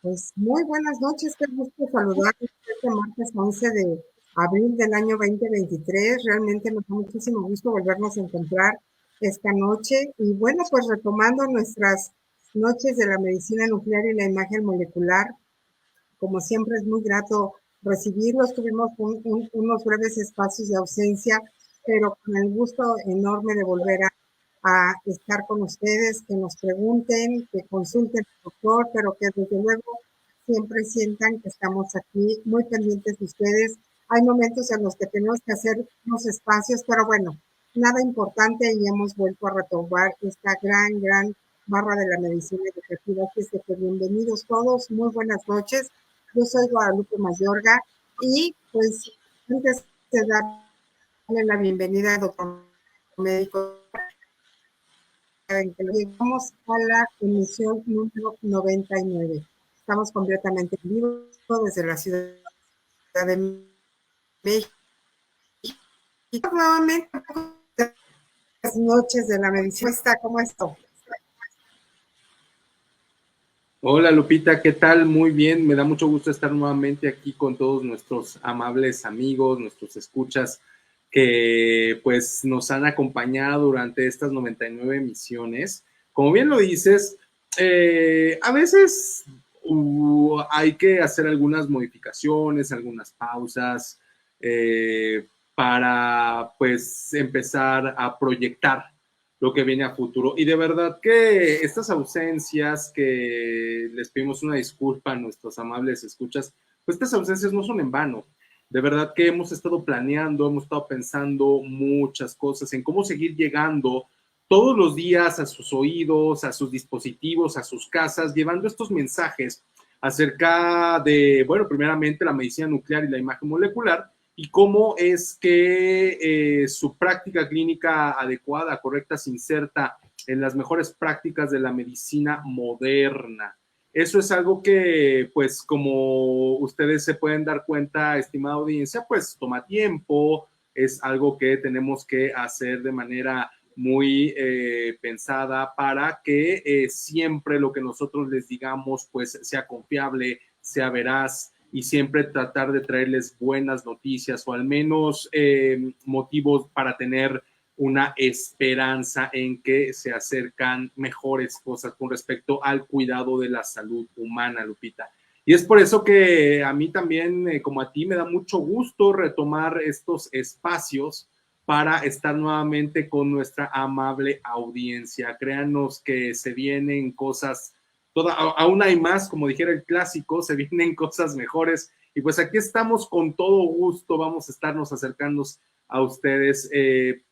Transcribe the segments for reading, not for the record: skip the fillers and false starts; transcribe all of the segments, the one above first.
Pues muy buenas noches, qué gusto saludarles este martes 11 de abril del año 2023. Realmente nos da muchísimo gusto volvernos a encontrar esta noche. Y bueno, pues retomando nuestras noches de la medicina nuclear y la imagen molecular, como siempre es muy grato recibirlos. Tuvimos unos breves espacios de ausencia, pero con el gusto enorme de volver a estar con ustedes, que nos pregunten, que consulten al doctor, pero que desde luego siempre sientan que estamos aquí muy pendientes de ustedes. Hay momentos en los que tenemos que hacer unos espacios, pero bueno, nada importante y hemos vuelto a retomar esta gran barra de la medicina educativa. Así es que bienvenidos todos, muy buenas noches. Yo soy Guadalupe Mayorga y pues antes de darle la bienvenida al doctor médico, en que llegamos a la emisión número 99. Estamos completamente en vivo desde la Ciudad de México. Y nuevamente, las noches de la medicina. ¿Cómo está? Hola Lupita, ¿qué tal? Muy bien, me da mucho gusto estar nuevamente aquí con todos nuestros amables amigos, nuestros escuchas que pues nos han acompañado durante estas 99 emisiones. Como bien lo dices, a veces hay que hacer algunas modificaciones, algunas pausas para pues empezar a proyectar lo que viene a futuro. Y de verdad que estas ausencias, que les pedimos una disculpa a nuestros amables escuchas, pues estas ausencias no son en vano. De verdad que hemos estado planeando, hemos estado pensando muchas cosas en cómo seguir llegando todos los días a sus oídos, a sus dispositivos, a sus casas, llevando estos mensajes acerca de, bueno, primeramente la medicina nuclear y la imagen molecular, y cómo es que su práctica clínica adecuada, correcta, se inserta en las mejores prácticas de la medicina moderna. Eso es algo que, pues, como ustedes se pueden dar cuenta, estimada audiencia, pues toma tiempo, es algo que tenemos que hacer de manera muy pensada para que siempre lo que nosotros les digamos, pues, sea confiable, sea veraz, y siempre tratar de traerles buenas noticias o al menos motivos para tener una esperanza en que se acercan mejores cosas con respecto al cuidado de la salud humana, Lupita. Y es por eso que a mí también, como a ti, me da mucho gusto retomar estos espacios para estar nuevamente con nuestra amable audiencia. Créanos que se vienen cosas, aún hay más, como dijera el clásico, se vienen cosas mejores. Y pues aquí estamos con todo gusto, vamos a estarnos acercando a ustedes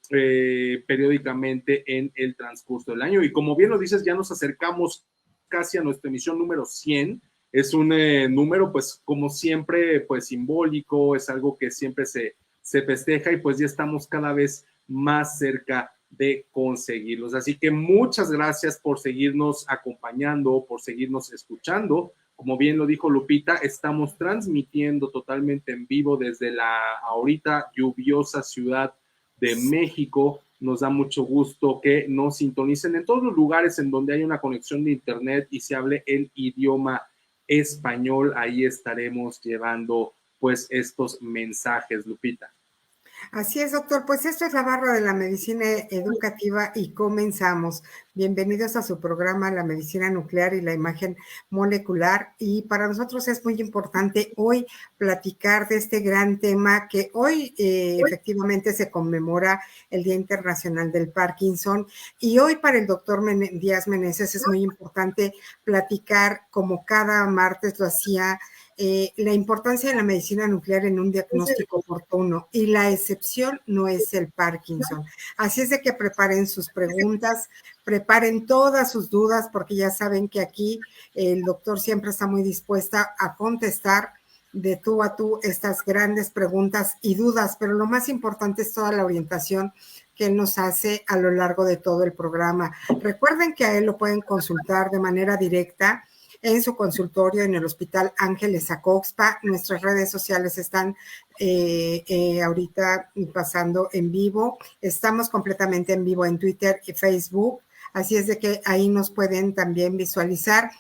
periódicamente en el transcurso del año. Y como bien lo dices, ya nos acercamos casi a nuestra emisión número 100. Es un número, pues, como siempre, pues, simbólico, es algo que siempre se festeja y pues ya estamos cada vez más cerca de conseguirlos. Así que muchas gracias por seguirnos acompañando, por seguirnos escuchando. Como bien lo dijo Lupita, estamos transmitiendo totalmente en vivo desde la ahorita lluviosa Ciudad de México. Nos da mucho gusto que nos sintonicen en todos los lugares en donde hay una conexión de internet y se hable el idioma español. Ahí estaremos llevando pues estos mensajes, Lupita. Así es, doctor. Pues esto es la barra de la medicina educativa y comenzamos. Bienvenidos a su programa La Medicina Nuclear y la Imagen Molecular. Y para nosotros es muy importante hoy platicar de este gran tema que hoy efectivamente se conmemora el Día Internacional del Parkinson. Y hoy para el doctor Díaz Meneses es muy importante platicar, como cada martes lo hacía, la importancia de la medicina nuclear en un diagnóstico oportuno, y la excepción no es el Parkinson. Así es de que preparen sus preguntas, preparen todas sus dudas, porque ya saben que aquí el doctor siempre está muy dispuesta a contestar de tú a tú estas grandes preguntas y dudas, pero lo más importante es toda la orientación que él nos hace a lo largo de todo el programa. Recuerden que a él lo pueden consultar de manera directa en su consultorio en el Hospital Ángeles Acoxpa. Nuestras redes sociales están ahorita pasando en vivo. Estamos completamente en vivo en Twitter y Facebook. Así es de que ahí nos pueden también visualizar.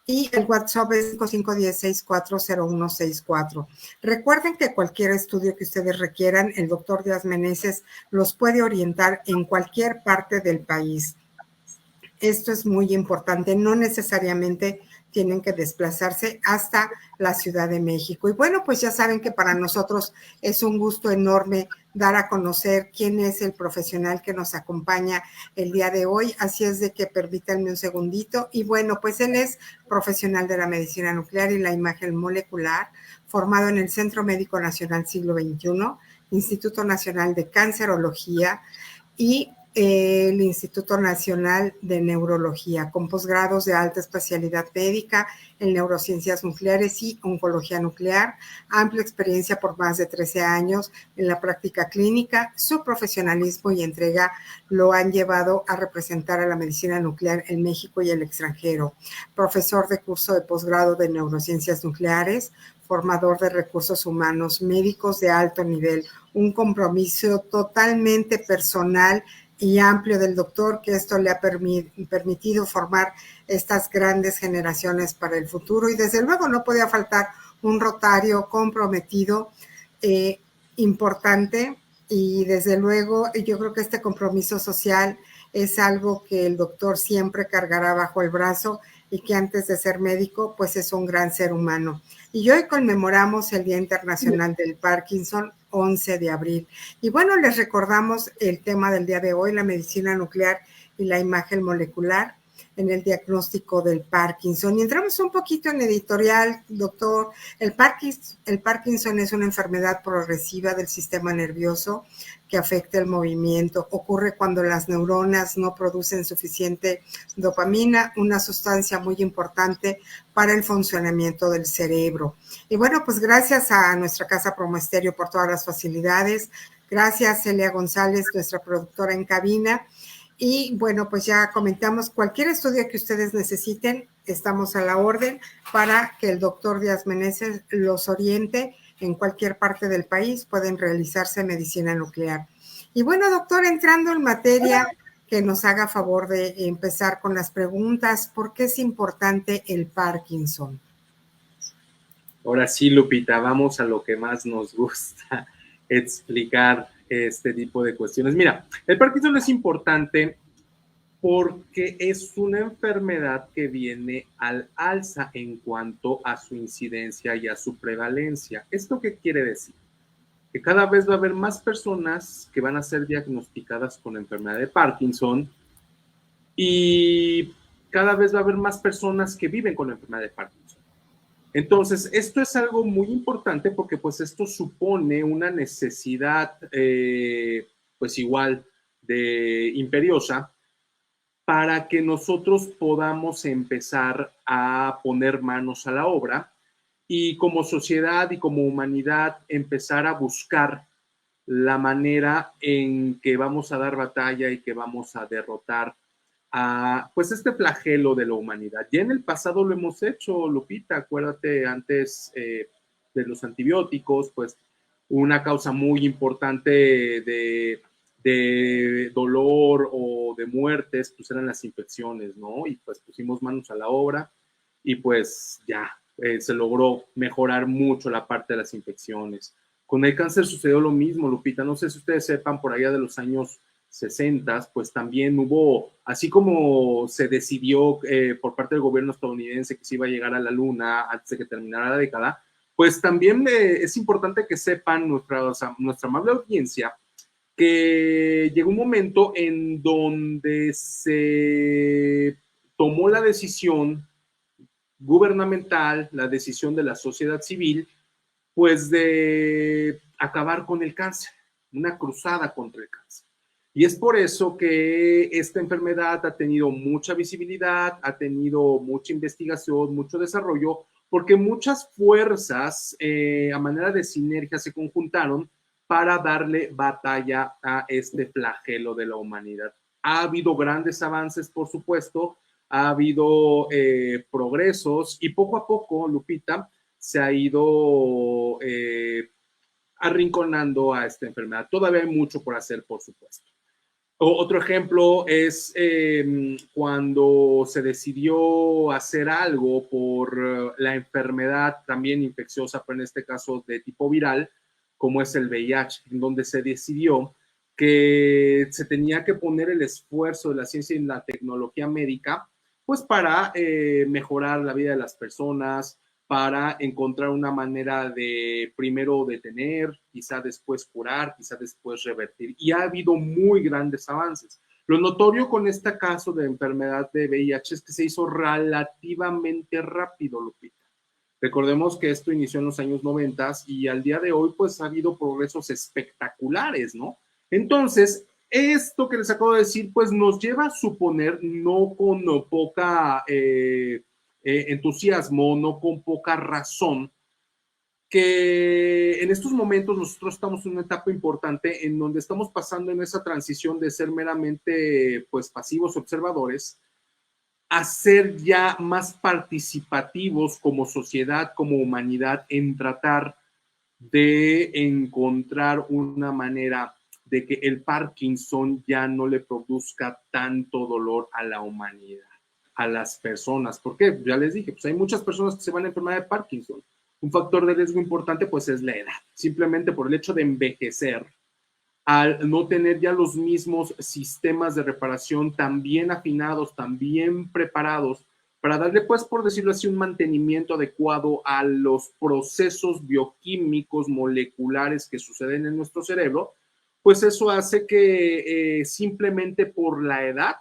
Y el WhatsApp es 5510640164. Recuerden que cualquier estudio que ustedes requieran, el doctor Díaz Meneses los puede orientar en cualquier parte del país. Esto es muy importante, no necesariamente tienen que desplazarse hasta la Ciudad de México. Y bueno, pues ya saben que para nosotros es un gusto enorme dar a conocer quién es el profesional que nos acompaña el día de hoy. Así es de que permítanme un segundito. Y bueno, pues él es profesional de la medicina nuclear y la imagen molecular, formado en el Centro Médico Nacional Siglo XXI, Instituto Nacional de Cancerología y el Instituto Nacional de Neurología, con posgrados de alta especialidad médica en neurociencias nucleares y oncología nuclear, amplia experiencia por más de 13 años en la práctica clínica. Su profesionalismo y entrega lo han llevado a representar a la medicina nuclear en México y el extranjero. Profesor de curso de posgrado de neurociencias nucleares, formador de recursos humanos, médicos de alto nivel, un compromiso totalmente personal y amplio del doctor, que esto le ha permitido formar estas grandes generaciones para el futuro. Y desde luego no podía faltar un Rotario comprometido, importante, y desde luego yo creo que este compromiso social es algo que el doctor siempre cargará bajo el brazo, y que antes de ser médico pues es un gran ser humano. Y hoy conmemoramos el Día Internacional del Parkinson, 11 de abril. Y bueno, les recordamos el tema del día de hoy, la medicina nuclear y la imagen molecular en el diagnóstico del Parkinson. Y entramos un poquito en editorial, doctor. El Parkinson es una enfermedad progresiva del sistema nervioso que afecta el movimiento. Ocurre cuando las neuronas no producen suficiente dopamina, una sustancia muy importante para el funcionamiento del cerebro. Y bueno, pues gracias a nuestra casa Promoesterio por todas las facilidades. Gracias, Celia González, nuestra productora en cabina. Y bueno, pues ya comentamos, cualquier estudio que ustedes necesiten, estamos a la orden para que el doctor Díaz Meneses los oriente en cualquier parte del país. Pueden realizarse medicina nuclear. Y bueno, doctor, entrando en materia, que nos haga favor de empezar con las preguntas. ¿Por qué es importante el Parkinson? Ahora sí, Lupita, vamos a lo que más nos gusta explicar este tipo de cuestiones. Mira, el Parkinson es importante porque es una enfermedad que viene al alza en cuanto a su incidencia y a su prevalencia. ¿Esto qué quiere decir? Que cada vez va a haber más personas que van a ser diagnosticadas con la enfermedad de Parkinson y cada vez va a haber más personas que viven con la enfermedad de Parkinson. Entonces, esto es algo muy importante porque pues esto supone una necesidad pues igual de imperiosa para que nosotros podamos empezar a poner manos a la obra y como sociedad y como humanidad empezar a buscar la manera en que vamos a dar batalla y que vamos a derrotar a pues este flagelo de la humanidad. Ya en el pasado lo hemos hecho, Lupita, acuérdate antes de los antibióticos, pues una causa muy importante de dolor o de muertes, pues eran las infecciones, ¿no? Y pues pusimos manos a la obra y pues ya se logró mejorar mucho la parte de las infecciones. Con el cáncer sucedió lo mismo, Lupita. No sé si ustedes sepan, por allá de los años 60, pues también hubo, así como se decidió por parte del gobierno estadounidense que se iba a llegar a la luna antes de que terminara la década, pues también es importante que sepan nuestra amable audiencia que llegó un momento en donde se tomó la decisión gubernamental, la decisión de la sociedad civil, pues de acabar con el cáncer, una cruzada contra el cáncer. Y es por eso que esta enfermedad ha tenido mucha visibilidad, ha tenido mucha investigación, mucho desarrollo, porque muchas fuerzas a manera de sinergia se conjuntaron para darle batalla a este flagelo de la humanidad. Ha habido grandes avances, por supuesto, ha habido progresos y poco a poco, Lupita, se ha ido arrinconando a esta enfermedad. Todavía hay mucho por hacer, por supuesto. Otro ejemplo es cuando se decidió hacer algo por la enfermedad también infecciosa, pero en este caso de tipo viral, como es el VIH, en donde se decidió que se tenía que poner el esfuerzo de la ciencia y la tecnología médica, pues para mejorar la vida de las personas, para encontrar una manera de primero detener, quizá después curar, quizá después revertir. Y ha habido muy grandes avances. Lo notorio con este caso de enfermedad de VIH es que se hizo relativamente rápido, Lupita. Recordemos que esto inició en los años 90 y al día de hoy pues ha habido progresos espectaculares, ¿no? Entonces, esto que les acabo de decir pues nos lleva a suponer, no con poca entusiasmo, no con poca razón, que en estos momentos nosotros estamos en una etapa importante en donde estamos pasando en esa transición de ser meramente pues pasivos observadores a ser ya más participativos como sociedad, como humanidad, en tratar de encontrar una manera de que el Parkinson ya no le produzca tanto dolor a la humanidad, a las personas. Porque ya les dije, pues hay muchas personas que se van a enfermar de Parkinson. Un factor de riesgo importante pues es la edad. Simplemente por el hecho de envejecer, al no tener ya los mismos sistemas de reparación tan bien afinados, tan bien preparados, para darle, pues, por decirlo así, un mantenimiento adecuado a los procesos bioquímicos moleculares que suceden en nuestro cerebro, pues eso hace que simplemente por la edad,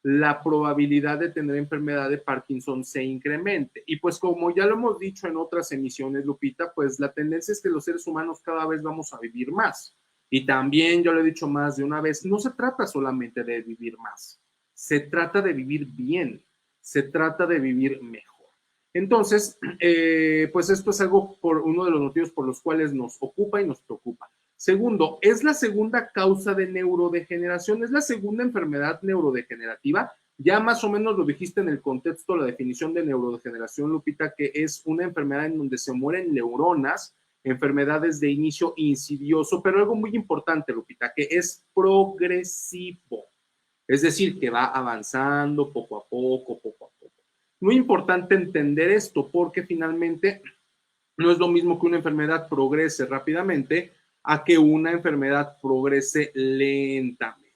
la probabilidad de tener enfermedad de Parkinson se incremente. Y pues como ya lo hemos dicho en otras emisiones, Lupita, pues la tendencia es que los seres humanos cada vez vamos a vivir más. Y también yo lo he dicho más de una vez, no se trata solamente de vivir más, se trata de vivir bien, se trata de vivir mejor. Entonces, pues esto es algo por uno de los motivos por los cuales nos ocupa y nos preocupa. Segundo, es la segunda causa de neurodegeneración, es la segunda enfermedad neurodegenerativa. Ya más o menos lo dijiste en el contexto, la definición de neurodegeneración, Lupita, que es una enfermedad en donde se mueren neuronas, enfermedades de inicio insidioso, pero algo muy importante, Lupita, que es progresivo. Es decir, que va avanzando poco a poco, poco a poco. Muy importante entender esto porque finalmente no es lo mismo que una enfermedad progrese rápidamente a que una enfermedad progrese lentamente.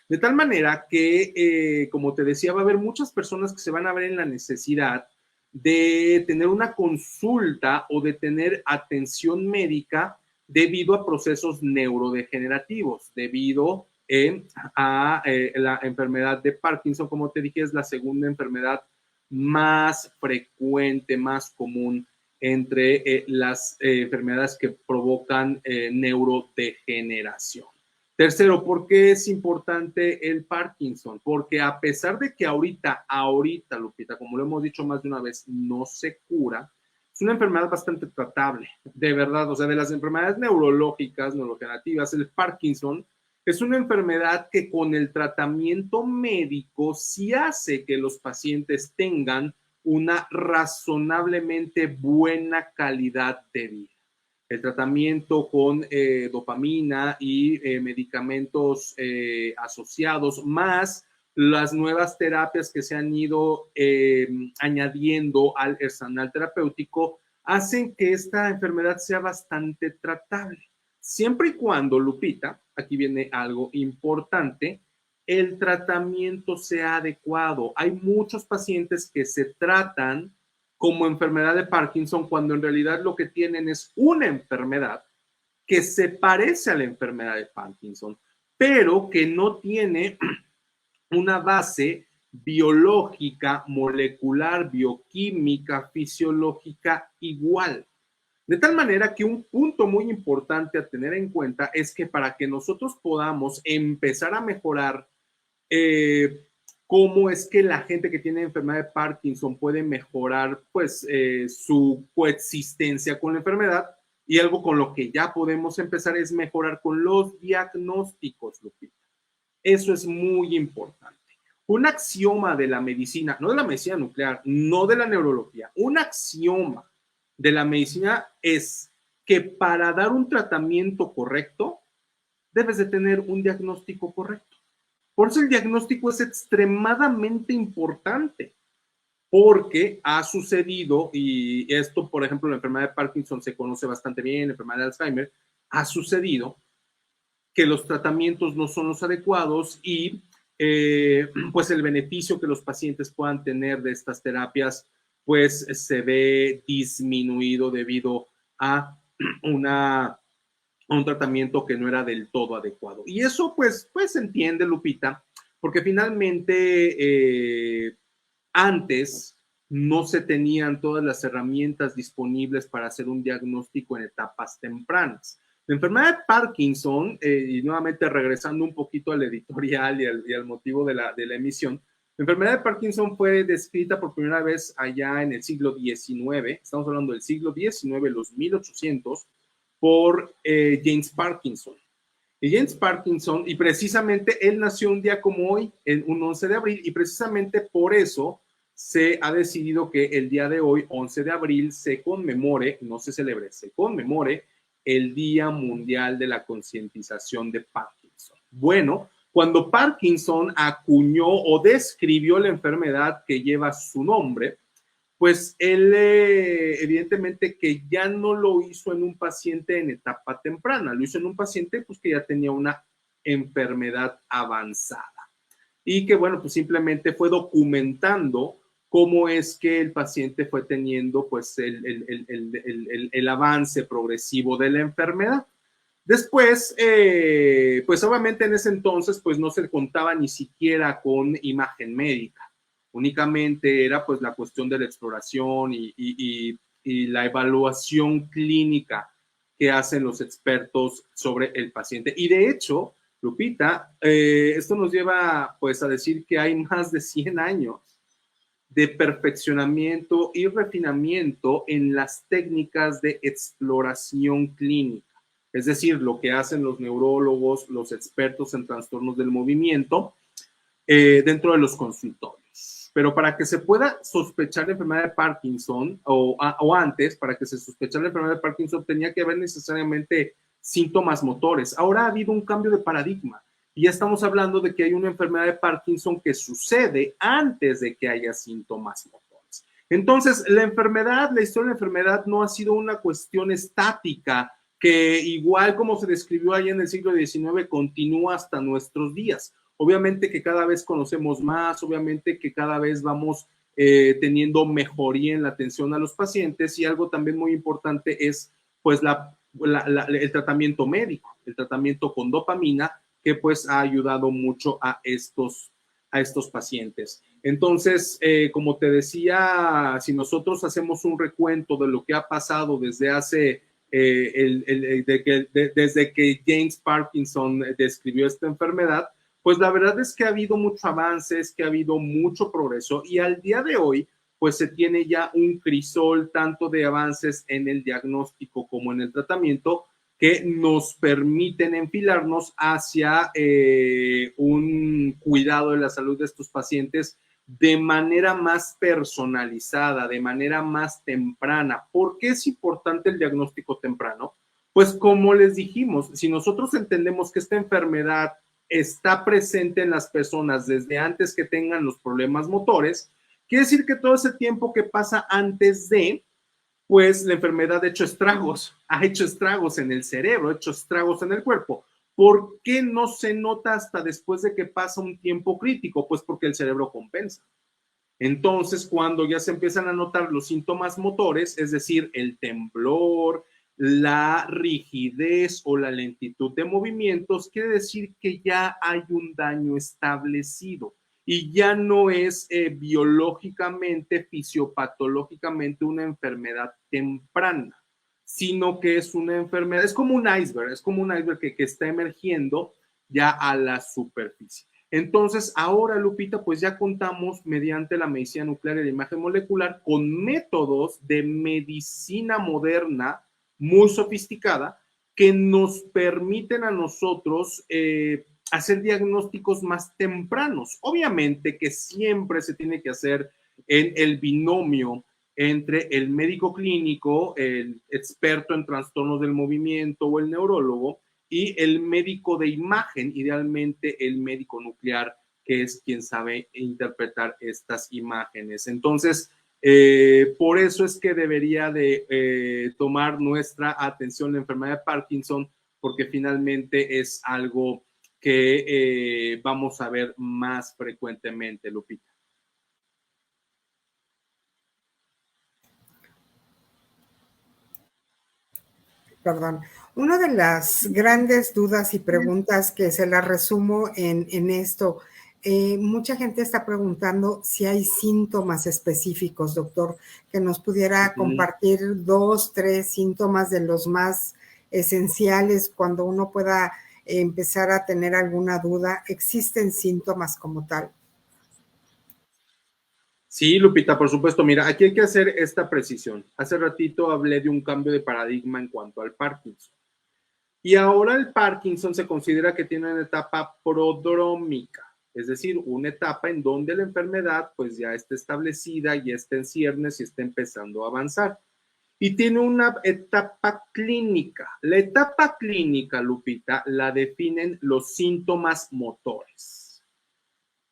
De tal manera que, como te decía, va a haber muchas personas que se van a ver en la necesidad de tener una consulta o de tener atención médica debido a procesos neurodegenerativos, debido a la enfermedad de Parkinson, como te dije, es la segunda enfermedad más frecuente, más común entre las enfermedades que provocan neurodegeneración. Tercero, ¿por qué es importante el Parkinson? Porque a pesar de que ahorita, Lupita, como lo hemos dicho más de una vez, no se cura, es una enfermedad bastante tratable, de verdad. O sea, de las enfermedades neurológicas, neurodegenerativas, el Parkinson es una enfermedad que con el tratamiento médico sí hace que los pacientes tengan una razonablemente buena calidad de vida. El tratamiento con dopamina y medicamentos asociados, más las nuevas terapias que se han ido añadiendo al arsenal terapéutico, hacen que esta enfermedad sea bastante tratable. Siempre y cuando, Lupita, aquí viene algo importante, el tratamiento sea adecuado. Hay muchos pacientes que se tratan como enfermedad de Parkinson cuando en realidad lo que tienen es una enfermedad que se parece a la enfermedad de Parkinson, pero que no tiene una base biológica, molecular, bioquímica, fisiológica igual. De tal manera que un punto muy importante a tener en cuenta es que para que nosotros podamos empezar a mejorar cómo es que la gente que tiene enfermedad de Parkinson puede mejorar pues su coexistencia con la enfermedad, y algo con lo que ya podemos empezar es mejorar con los diagnósticos, Lupita. Eso es muy importante. Un axioma de la medicina, no de la medicina nuclear, no de la neurología, un axioma de la medicina es que para dar un tratamiento correcto, debes de tener un diagnóstico correcto. Por eso el diagnóstico es extremadamente importante, porque ha sucedido, y esto, por ejemplo, la enfermedad de Parkinson se conoce bastante bien, la enfermedad de Alzheimer, ha sucedido que los tratamientos no son los adecuados y pues el beneficio que los pacientes puedan tener de estas terapias pues se ve disminuido debido a un tratamiento que no era del todo adecuado. Y eso pues se entiende, Lupita, porque finalmente antes no se tenían todas las herramientas disponibles para hacer un diagnóstico en etapas tempranas. La enfermedad de Parkinson, y nuevamente regresando un poquito al editorial y al motivo de la emisión, la enfermedad de Parkinson fue descrita por primera vez allá en el siglo XIX, estamos hablando del siglo XIX, los 1800, por James Parkinson. Y James Parkinson, y precisamente él nació un día como hoy, en un 11 de abril, y precisamente por eso se ha decidido que el día de hoy, 11 de abril, se conmemore, no se celebre, se conmemore el Día Mundial de la Concientización de Parkinson. Bueno, cuando Parkinson acuñó o describió la enfermedad que lleva su nombre, pues él evidentemente que ya no lo hizo en un paciente en etapa temprana, lo hizo en un paciente pues que ya tenía una enfermedad avanzada y que bueno, pues simplemente fue documentando cómo es que el paciente fue teniendo pues el avance progresivo de la enfermedad. Después, pues obviamente en ese entonces pues no se contaba ni siquiera con imagen médica, únicamente era pues la cuestión de la exploración y la evaluación clínica que hacen los expertos sobre el paciente. Y de hecho, Lupita, esto nos lleva pues a decir que hay más de 100 años de perfeccionamiento y refinamiento en las técnicas de exploración clínica. Es decir, lo que hacen los neurólogos, los expertos en trastornos del movimiento dentro de los consultorios. Pero para que se pueda sospechar la enfermedad de Parkinson, o antes, para que se sospechara la enfermedad de Parkinson, tenía que haber necesariamente síntomas motores. Ahora ha habido un cambio de paradigma. Y ya estamos hablando de que hay una enfermedad de Parkinson que sucede antes de que haya síntomas motores. Entonces, la enfermedad, la historia de la enfermedad no ha sido una cuestión estática que igual como se describió allá en el siglo XIX, continúa hasta nuestros días. Obviamente que cada vez conocemos más, obviamente que cada vez vamos teniendo mejoría en la atención a los pacientes y algo también muy importante es pues el tratamiento médico, el tratamiento con dopamina que pues ha ayudado mucho a estos pacientes. Entonces, como te decía, si nosotros hacemos un recuento de lo que ha pasado desde hace, desde que James Parkinson describió esta enfermedad, pues la verdad es que ha habido muchos avances, que ha habido mucho progreso y al día de hoy, pues se tiene ya un crisol tanto de avances en el diagnóstico como en el tratamiento que nos permiten enfilarnos hacia un cuidado de la salud de estos pacientes de manera más personalizada, de manera más temprana. ¿Por qué es importante el diagnóstico temprano? Pues como les dijimos, si nosotros entendemos que esta enfermedad está presente en las personas desde antes que tengan los problemas motores, quiere decir que todo ese tiempo que pasa antes de, pues la enfermedad ha hecho estragos en el cerebro, ha hecho estragos en el cuerpo. ¿Por qué no se nota hasta después de que pasa un tiempo crítico? Pues porque el cerebro compensa. Entonces, cuando ya se empiezan a notar los síntomas motores, es decir, el temblor, la rigidez o la lentitud de movimientos, quiere decir que ya hay un daño establecido y ya no es biológicamente, fisiopatológicamente una enfermedad temprana, sino que es una enfermedad, es como un iceberg que está emergiendo ya a la superficie. Entonces, ahora, Lupita, pues ya contamos mediante la medicina nuclear y la imagen molecular con métodos de medicina moderna muy sofisticada que nos permiten a nosotros hacer diagnósticos más tempranos. Obviamente que siempre se tiene que hacer en el binomio entre el médico clínico, el experto en trastornos del movimiento o el neurólogo y el médico de imagen, idealmente el médico nuclear, que es quien sabe interpretar estas imágenes. Entonces, por eso es que debería de tomar nuestra atención la enfermedad de Parkinson, porque finalmente es algo que vamos a ver más frecuentemente, Lupita. Perdón. Una de las grandes dudas y preguntas que se las resumo en esto, mucha gente está preguntando si hay síntomas específicos, doctor, que nos pudiera compartir 2, 3 síntomas de los más esenciales cuando uno pueda empezar a tener alguna duda. ¿Existen síntomas como tal? Sí, Lupita, por supuesto. Mira, aquí hay que hacer esta precisión. Hace ratito hablé de un cambio de paradigma en cuanto al Parkinson. Y ahora el Parkinson se considera que tiene una etapa prodrómica, es decir, una etapa en donde la enfermedad pues ya está establecida, ya está en ciernes y está empezando a avanzar. Y tiene una etapa clínica. La etapa clínica, Lupita, la definen los síntomas motores,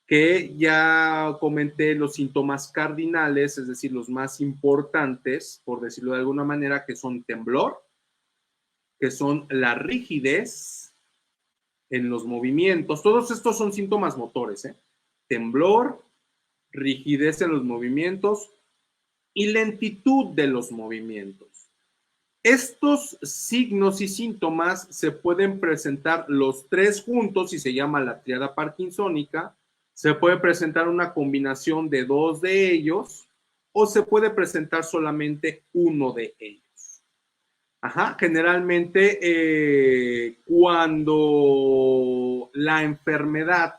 que ya comenté los síntomas cardinales, es decir, los más importantes, por decirlo de alguna manera, que son temblor, que son la rigidez en los movimientos. Todos estos son síntomas motores, ¿eh? Temblor, rigidez en los movimientos y lentitud de los movimientos. Estos signos y síntomas se pueden presentar los tres juntos y se llama la tríada parkinsónica. Se puede presentar una combinación de dos de ellos o se puede presentar solamente uno de ellos. Ajá, generalmente cuando la enfermedad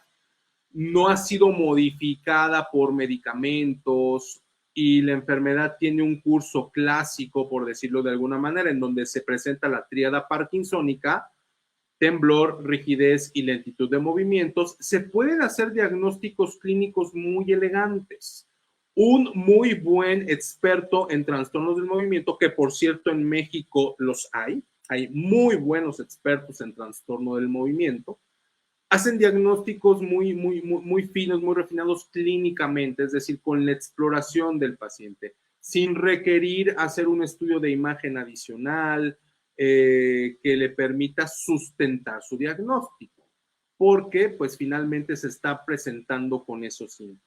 no ha sido modificada por medicamentos y la enfermedad tiene un curso clásico, por decirlo de alguna manera, en donde se presenta la tríada parkinsónica, temblor, rigidez y lentitud de movimientos, se pueden hacer diagnósticos clínicos muy elegantes. Un muy buen experto en trastornos del movimiento, que por cierto en México los hay muy buenos expertos en trastorno del movimiento, hacen diagnósticos muy finos, muy refinados clínicamente, es decir, con la exploración del paciente, sin requerir hacer un estudio de imagen adicional que le permita sustentar su diagnóstico, porque pues finalmente se está presentando con esos síntomas.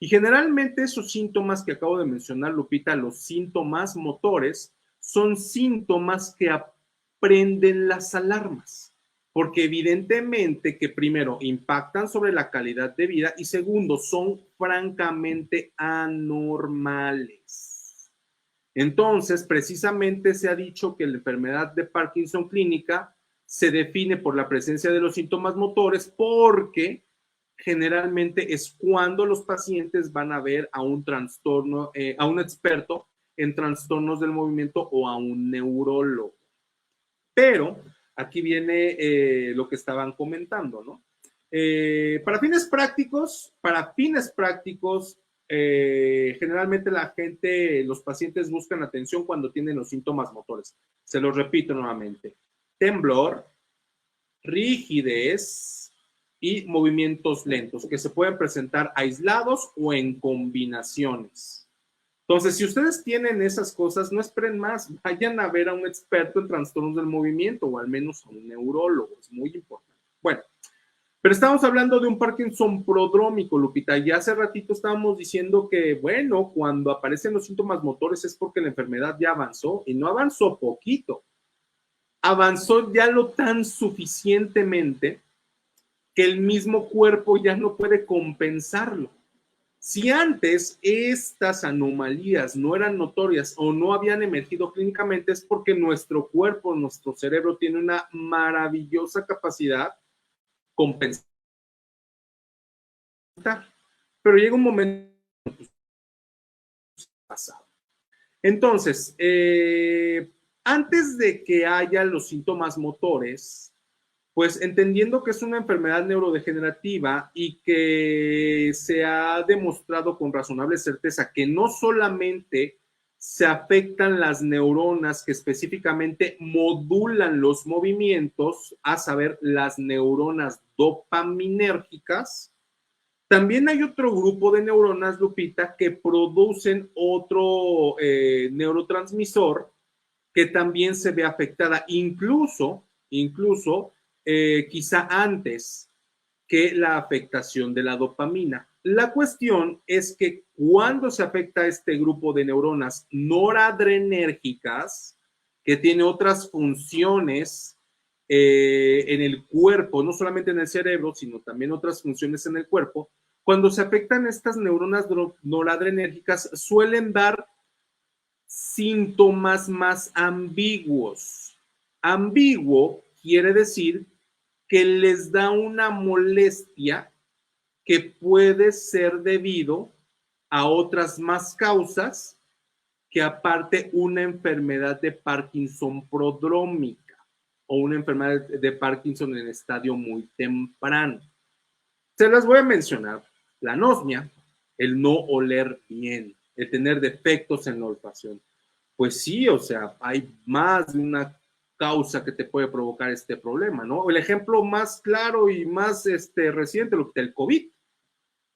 Y generalmente esos síntomas que acabo de mencionar, Lupita, los síntomas motores, son síntomas que aprenden las alarmas, porque evidentemente que primero impactan sobre la calidad de vida y segundo, son francamente anormales. Entonces, precisamente se ha dicho que la enfermedad de Parkinson clínica se define por la presencia de los síntomas motores porque generalmente es cuando los pacientes van a ver a un trastorno, a un experto en trastornos del movimiento o a un neurólogo. Pero aquí viene lo que estaban comentando, ¿no? Para fines prácticos, generalmente la gente, los pacientes buscan atención cuando tienen los síntomas motores. Se los repito nuevamente. Temblor, rigidez y movimientos lentos, que se pueden presentar aislados o en combinaciones. Entonces, si ustedes tienen esas cosas, no esperen más, vayan a ver a un experto en trastornos del movimiento o al menos a un neurólogo, es muy importante. Bueno, pero estamos hablando de un Parkinson prodrómico, Lupita, y hace ratito estábamos diciendo que, bueno, cuando aparecen los síntomas motores es porque la enfermedad ya avanzó y no avanzó poquito, avanzó ya lo tan suficientemente que el mismo cuerpo ya no puede compensarlo. Si antes estas anomalías no eran notorias o no habían emergido clínicamente, es porque nuestro cuerpo, nuestro cerebro tiene una maravillosa capacidad compensar. Pero llega un momento pasado. Entonces, antes de que haya los síntomas motores, pues entendiendo que es una enfermedad neurodegenerativa y que se ha demostrado con razonable certeza que no solamente se afectan las neuronas que específicamente modulan los movimientos, a saber, las neuronas dopaminérgicas. También hay otro grupo de neuronas, Lupita, que producen otro neurotransmisor que también se ve afectada, incluso quizá antes que la afectación de la dopamina. La cuestión es que cuando se afecta este grupo de neuronas noradrenérgicas, que tiene otras funciones en el cuerpo, no solamente en el cerebro, sino también otras funciones en el cuerpo, cuando se afectan estas neuronas noradrenérgicas suelen dar síntomas más ambiguos. Ambiguo quiere decir que les da una molestia que puede ser debido a otras más causas que aparte una enfermedad de Parkinson prodrómica o una enfermedad de Parkinson en estadio muy temprano. Se las voy a mencionar. La anosmia, el no oler bien, el tener defectos en la olfacción. Pues sí, o sea, hay más de una causa que te puede provocar este problema, ¿no? El ejemplo más claro y más reciente, el COVID.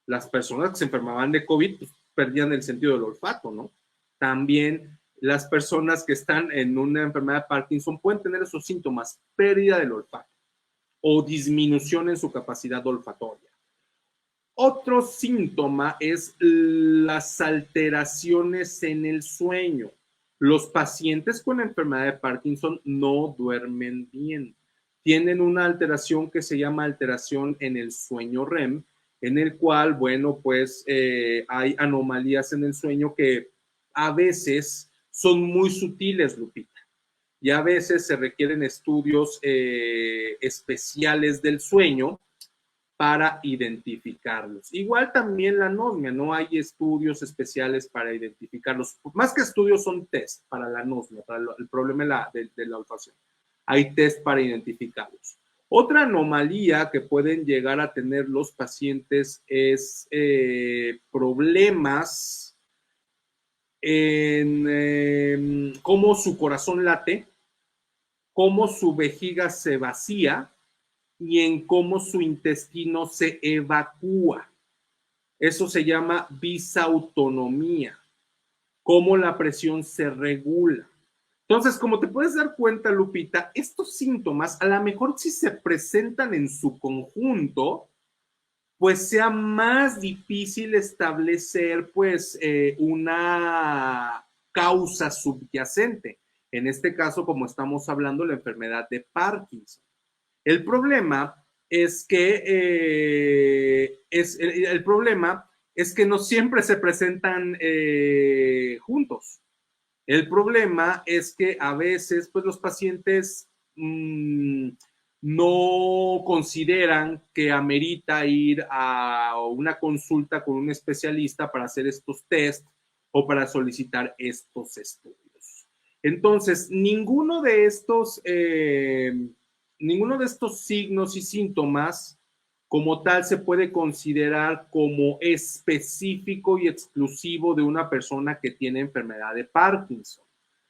Las personas que se enfermaban de COVID pues, perdían el sentido del olfato, ¿no? También las personas que están en una enfermedad de Parkinson pueden tener esos síntomas, pérdida del olfato o disminución en su capacidad olfatoria. Otro síntoma es las alteraciones en el sueño. Los pacientes con la enfermedad de Parkinson no duermen bien. Tienen una alteración que se llama alteración en el sueño REM, en el cual, bueno, pues hay anomalías en el sueño que a veces son muy sutiles, Lupita, y a veces se requieren estudios especiales del sueño para identificarlos. Igual también la anosmia, no hay estudios especiales para identificarlos. Más que estudios son test para la anosmia, para el problema de la olfacción. Hay test para identificarlos. Otra anomalía que pueden llegar a tener los pacientes es problemas en cómo su corazón late, cómo su vejiga se vacía, y en cómo su intestino se evacúa. Eso se llama disautonomía, cómo la presión se regula. Entonces, como te puedes dar cuenta, Lupita, estos síntomas, a lo mejor si se presentan en su conjunto, pues sea más difícil establecer, pues, una causa subyacente. En este caso, como estamos hablando, la enfermedad de Parkinson. El problema es que el problema es que no siempre se presentan juntos. El problema es que a veces pues, los pacientes no consideran que amerita ir a una consulta con un especialista para hacer estos test o para solicitar estos estudios. Entonces, ninguno de estos signos y síntomas como tal se puede considerar como específico y exclusivo de una persona que tiene enfermedad de Parkinson.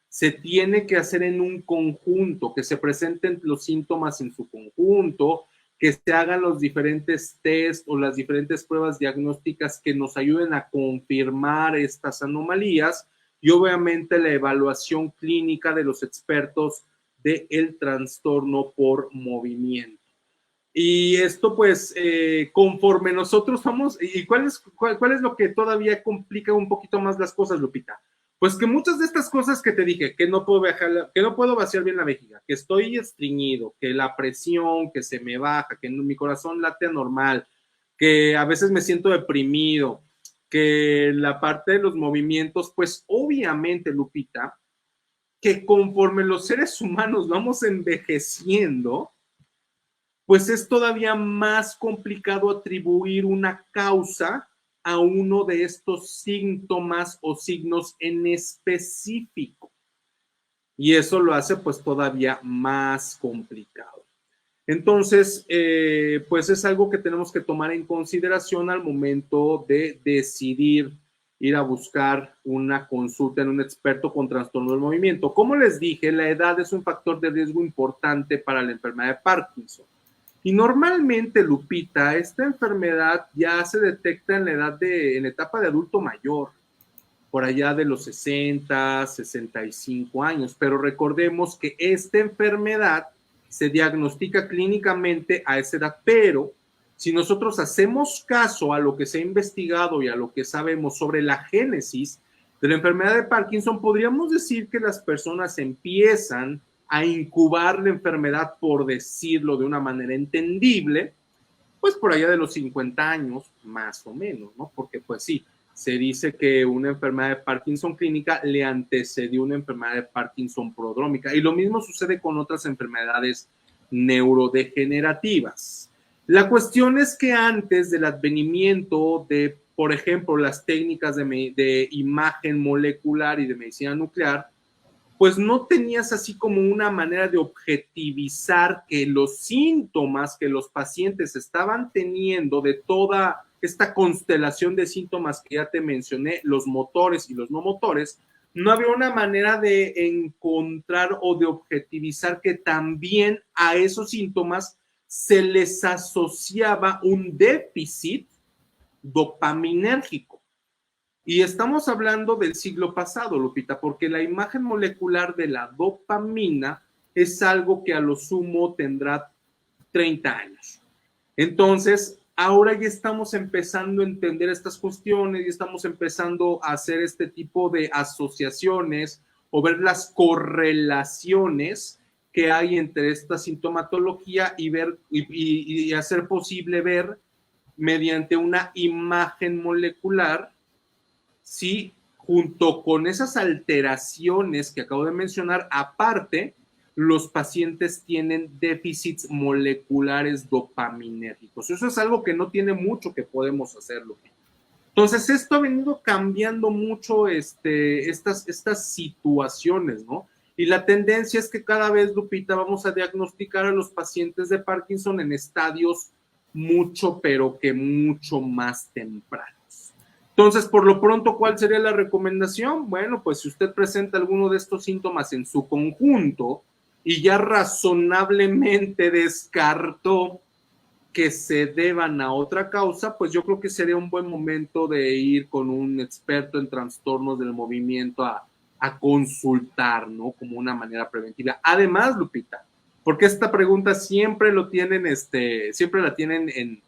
Se tiene que hacer en un conjunto, que se presenten los síntomas en su conjunto, que se hagan los diferentes test o las diferentes pruebas diagnósticas que nos ayuden a confirmar estas anomalías y obviamente la evaluación clínica de los expertos del trastorno por movimiento. Y esto pues conforme nosotros vamos, ¿y cuál es lo que todavía complica un poquito más las cosas, Lupita? Pues que muchas de estas cosas que te dije, que no puedo vaciar bien la vejiga, que estoy estreñido, que la presión, que se me baja, que mi corazón late anormal, que a veces me siento deprimido, que la parte de los movimientos, pues obviamente, Lupita, que conforme los seres humanos vamos envejeciendo, pues es todavía más complicado atribuir una causa a uno de estos síntomas o signos en específico. Y eso lo hace pues todavía más complicado. Entonces, pues es algo que tenemos que tomar en consideración al momento de decidir ir a buscar una consulta en un experto con trastorno del movimiento. Como les dije, la edad es un factor de riesgo importante para la enfermedad de Parkinson. Y normalmente, Lupita, esta enfermedad ya se detecta en la etapa de adulto mayor, por allá de los 60, 65 años. Pero recordemos que esta enfermedad se diagnostica clínicamente a esa edad, pero si nosotros hacemos caso a lo que se ha investigado y a lo que sabemos sobre la génesis de la enfermedad de Parkinson, podríamos decir que las personas empiezan a incubar la enfermedad, por decirlo de una manera entendible, pues por allá de los 50 años, más o menos, ¿no? Porque pues sí, se dice que una enfermedad de Parkinson clínica le antecedió una enfermedad de Parkinson prodrómica, y lo mismo sucede con otras enfermedades neurodegenerativas. La cuestión es que antes del advenimiento de, por ejemplo, las técnicas de imagen molecular y de medicina nuclear, pues no tenías así como una manera de objetivizar que los síntomas que los pacientes estaban teniendo de toda esta constelación de síntomas que ya te mencioné, los motores y los no motores, no había una manera de encontrar o de objetivizar que también a esos síntomas se les asociaba un déficit dopaminérgico. Y estamos hablando del siglo pasado, Lupita, porque la imagen molecular de la dopamina es algo que a lo sumo tendrá 30 años. Entonces, ahora ya estamos empezando a entender estas cuestiones y estamos empezando a hacer este tipo de asociaciones o ver las correlaciones que hay entre esta sintomatología y ver y hacer posible ver mediante una imagen molecular si junto con esas alteraciones que acabo de mencionar, aparte, los pacientes tienen déficits moleculares dopaminérgicos. Eso es algo que no tiene mucho que podemos hacerlo. Entonces, esto ha venido cambiando mucho estas situaciones, ¿no? Y la tendencia es que cada vez, Lupita, vamos a diagnosticar a los pacientes de Parkinson en estadios mucho, pero que mucho más tempranos. Entonces, por lo pronto, ¿cuál sería la recomendación? Bueno, pues si usted presenta alguno de estos síntomas en su conjunto y ya razonablemente descartó que se deban a otra causa, pues yo creo que sería un buen momento de ir con un experto en trastornos del movimiento a consultar, ¿no? Como una manera preventiva. Además, Lupita, porque esta pregunta siempre lo tienen, siempre la tienen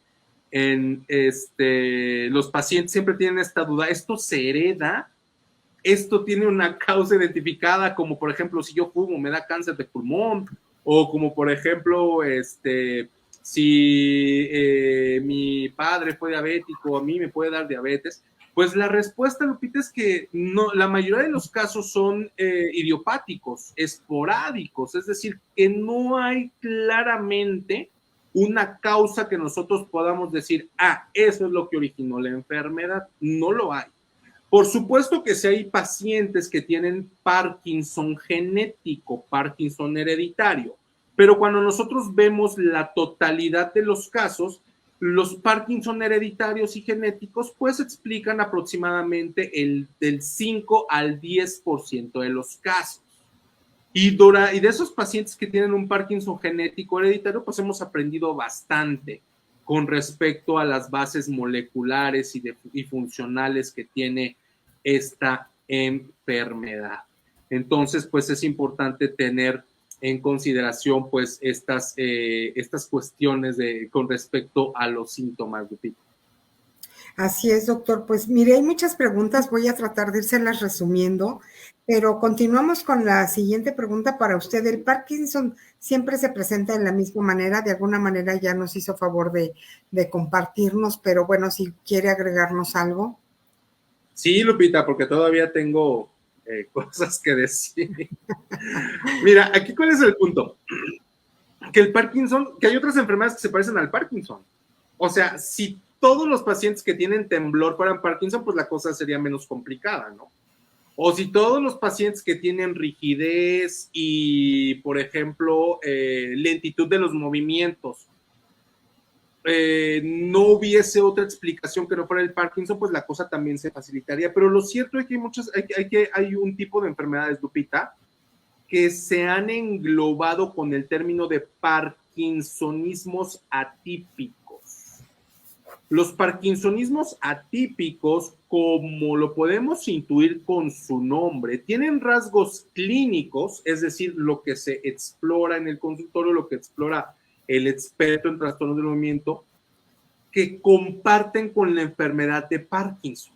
los pacientes siempre tienen esta duda, ¿esto se hereda? ¿Esto tiene una causa identificada? Como por ejemplo, si yo fumo, me da cáncer de pulmón, o como por ejemplo, si mi padre fue diabético, a mí me puede dar diabetes. Pues la respuesta, Lupita, es que no, la mayoría de los casos son idiopáticos, esporádicos, es decir, que no hay claramente una causa que nosotros podamos decir, eso es lo que originó la enfermedad. No lo hay. Por supuesto que si hay pacientes que tienen Parkinson genético, Parkinson hereditario, pero cuando nosotros vemos la totalidad de los casos, los Parkinson hereditarios y genéticos pues explican aproximadamente del 5 al 10% de los casos. Y de esos pacientes que tienen un Parkinson genético hereditario, pues hemos aprendido bastante con respecto a las bases moleculares y funcionales que tiene esta enfermedad. Entonces, pues es importante tener en consideración pues estas cuestiones con respecto a los síntomas, Lupita. Así es, doctor. Pues mire, hay muchas preguntas, voy a tratar de irselas resumiendo, pero continuamos con la siguiente pregunta para usted. ¿El Parkinson siempre se presenta de la misma manera? De alguna manera ya nos hizo favor de compartirnos, pero bueno, si quiere agregarnos algo. Sí, Lupita, porque todavía tengo cosas que decir. Mira, aquí cuál es el punto. Que el Parkinson, que hay otras enfermedades que se parecen al Parkinson. O sea, si todos los pacientes que tienen temblor fueran Parkinson, pues la cosa sería menos complicada, ¿no? O si todos los pacientes que tienen rigidez y, por ejemplo, lentitud de los movimientos no hubiese otra explicación que no fuera el Parkinson, pues la cosa también se facilitaría. Pero lo cierto es que hay un tipo de enfermedades, Lupita, que se han englobado con el término de parkinsonismos atípicos. Los parkinsonismos atípicos, como lo podemos intuir con su nombre, tienen rasgos clínicos, es decir, lo que se explora en el consultorio, lo que explora el experto en trastornos del movimiento, que comparten con la enfermedad de Parkinson.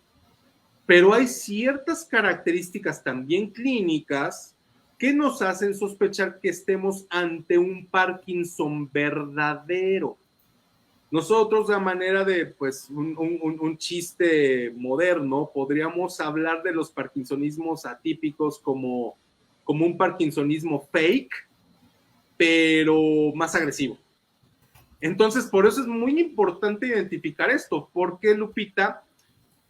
Pero hay ciertas características también clínicas que nos hacen sospechar que estemos ante un Parkinson verdadero. Nosotros, a manera de pues, un chiste moderno, podríamos hablar de los parkinsonismos atípicos como un parkinsonismo fake, pero más agresivo. Entonces, por eso es muy importante identificar esto, porque, Lupita,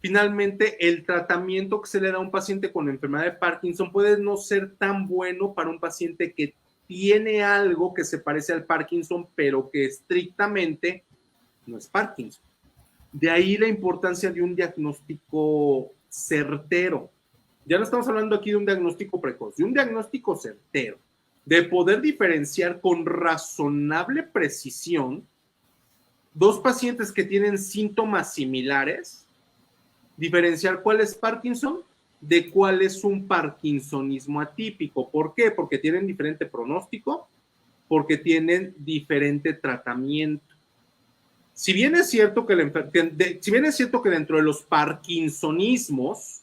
finalmente el tratamiento que se le da a un paciente con enfermedad de Parkinson puede no ser tan bueno para un paciente que tiene algo que se parece al Parkinson, pero que estrictamente no es Parkinson. De ahí la importancia de un diagnóstico certero. Ya no estamos hablando aquí de un diagnóstico precoz, de un diagnóstico certero, de poder diferenciar con razonable precisión dos pacientes que tienen síntomas similares, diferenciar cuál es Parkinson de cuál es un parkinsonismo atípico. ¿Por qué? Porque tienen diferente pronóstico, porque tienen diferente tratamiento. Si bien es cierto que dentro de los parkinsonismos,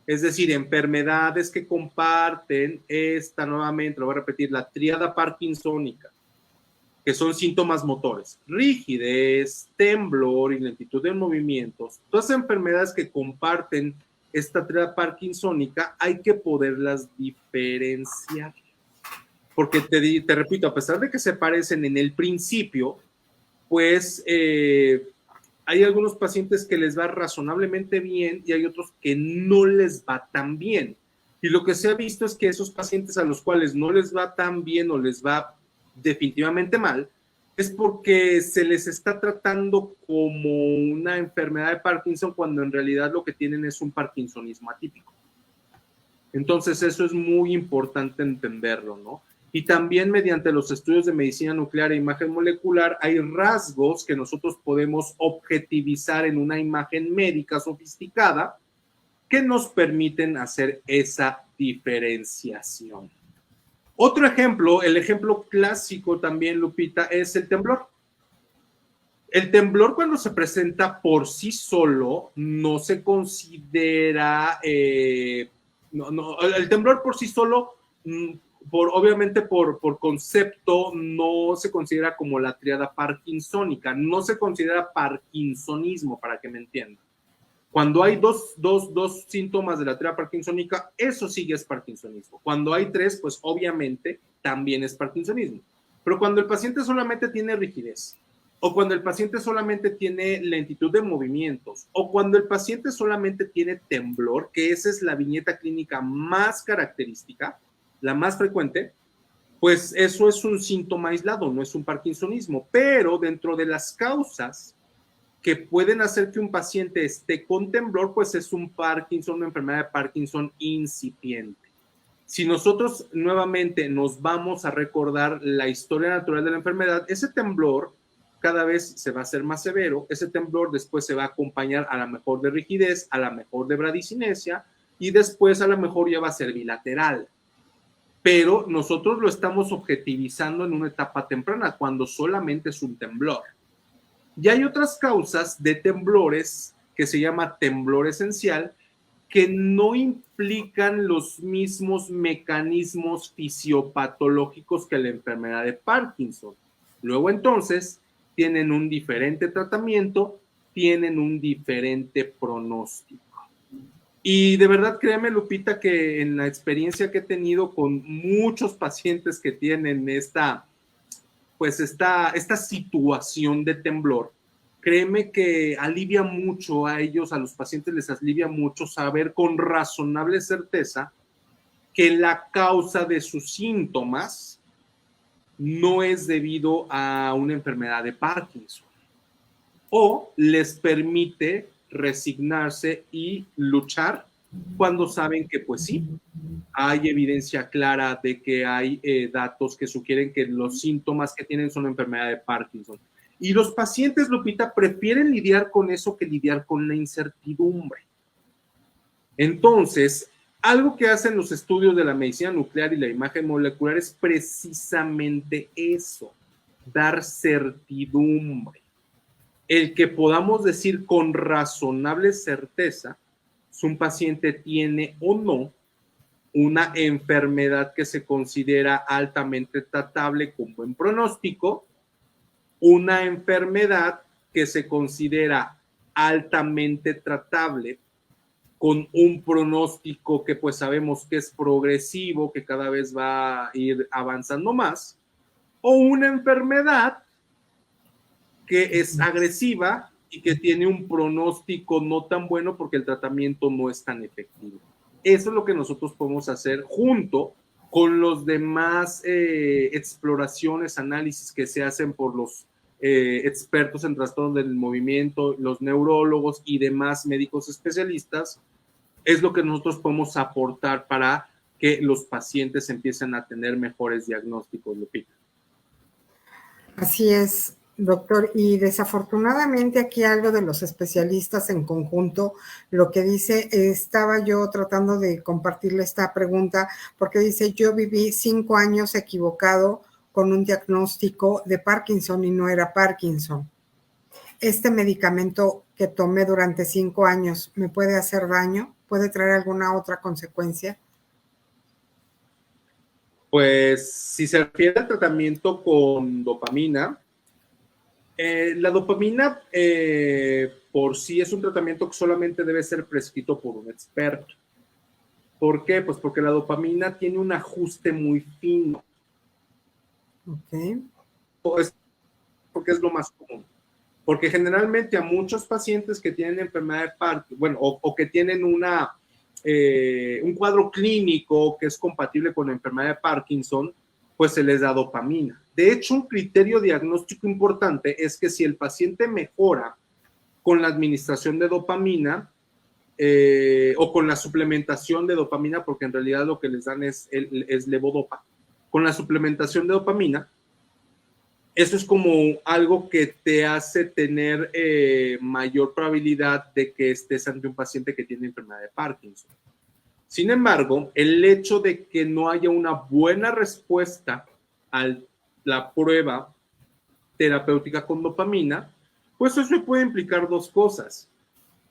es decir, enfermedades que comparten nuevamente, lo voy a repetir, la tríada parkinsónica, que son síntomas motores, rigidez, temblor y lentitud de movimientos, todas las enfermedades que comparten esta tríada parkinsónica hay que poderlas diferenciar. Porque te repito, a pesar de que se parecen en el principio, pues hay algunos pacientes que les va razonablemente bien y hay otros que no les va tan bien. Y lo que se ha visto es que esos pacientes a los cuales no les va tan bien o les va definitivamente mal, es porque se les está tratando como una enfermedad de Parkinson cuando en realidad lo que tienen es un parkinsonismo atípico. Entonces eso es muy importante entenderlo, ¿no? Y también mediante los estudios de medicina nuclear e imagen molecular hay rasgos que nosotros podemos objetivizar en una imagen médica sofisticada que nos permiten hacer esa diferenciación. Otro ejemplo, el ejemplo clásico también, Lupita, es el temblor. El temblor cuando se presenta por sí solo no se considera, el temblor por sí solo, obviamente por concepto, no se considera como la tríada parkinsónica, no se considera parkinsonismo, para que me entiendan. Cuando hay dos síntomas de la tríada parkinsónica, eso sí es parkinsonismo. Cuando hay tres, pues obviamente también es parkinsonismo. Pero cuando el paciente solamente tiene rigidez, o cuando el paciente solamente tiene lentitud de movimientos, o cuando el paciente solamente tiene temblor, que esa es la viñeta clínica más característica, la más frecuente, pues eso es un síntoma aislado, no es un parkinsonismo. Pero dentro de las causas que pueden hacer que un paciente esté con temblor, pues es un Parkinson, una enfermedad de Parkinson incipiente. Si nosotros nuevamente nos vamos a recordar la historia natural de la enfermedad, ese temblor cada vez se va a hacer más severo, ese temblor después se va a acompañar a la mejor de rigidez, a la mejor de bradicinesia y después a la mejor ya va a ser bilateral. Pero nosotros lo estamos objetivizando en una etapa temprana, cuando solamente es un temblor. Y hay otras causas de temblores que se llama temblor esencial, que no implican los mismos mecanismos fisiopatológicos que la enfermedad de Parkinson. Luego entonces tienen un diferente tratamiento, tienen un diferente pronóstico. Y de verdad, créeme, Lupita, que en la experiencia que he tenido con muchos pacientes que tienen esta situación de temblor, créeme que alivia mucho a ellos, a los pacientes les alivia mucho saber con razonable certeza que la causa de sus síntomas no es debido a una enfermedad de Parkinson. o les permite resignarse y luchar cuando saben que pues sí, hay evidencia clara de que hay datos que sugieren que los síntomas que tienen son enfermedad de Parkinson. Y los pacientes, Lupita, prefieren lidiar con eso que lidiar con la incertidumbre. Entonces, algo que hacen los estudios de la medicina nuclear y la imagen molecular es precisamente eso, dar certidumbre. El que podamos decir con razonable certeza si un paciente tiene o no una enfermedad que se considera altamente tratable con buen pronóstico, una enfermedad que se considera altamente tratable con un pronóstico que pues sabemos que es progresivo, que cada vez va a ir avanzando más, o una enfermedad que es agresiva y que tiene un pronóstico no tan bueno porque el tratamiento no es tan efectivo. Eso es lo que nosotros podemos hacer junto con los demás exploraciones, análisis que se hacen por los expertos en trastornos del movimiento, los neurólogos y demás médicos especialistas. Es lo que nosotros podemos aportar para que los pacientes empiecen a tener mejores diagnósticos, Lupita. Así es, doctor. Y desafortunadamente aquí algo de los especialistas en conjunto, lo que dice, estaba yo tratando de compartirle esta pregunta, porque dice, yo viví 5 años equivocado con un diagnóstico de Parkinson y no era Parkinson. ¿Este medicamento que tomé durante 5 años me puede hacer daño? ¿Puede traer alguna otra consecuencia? Pues si se refiere al tratamiento con dopamina, la dopamina por sí es un tratamiento que solamente debe ser prescrito por un experto. ¿Por qué? Pues porque la dopamina tiene un ajuste muy fino. Ok. Porque es lo más común. Porque generalmente a muchos pacientes que tienen enfermedad de Parkinson, bueno, o que tienen un cuadro clínico que es compatible con la enfermedad de Parkinson, pues se les da dopamina. De hecho, un criterio diagnóstico importante es que si el paciente mejora con la administración de dopamina o con la suplementación de dopamina, porque en realidad lo que les dan es levodopa, con la suplementación de dopamina, eso es como algo que te hace tener mayor probabilidad de que estés ante un paciente que tiene enfermedad de Parkinson. Sin embargo, el hecho de que no haya una buena respuesta a la prueba terapéutica con dopamina, pues eso puede implicar dos cosas.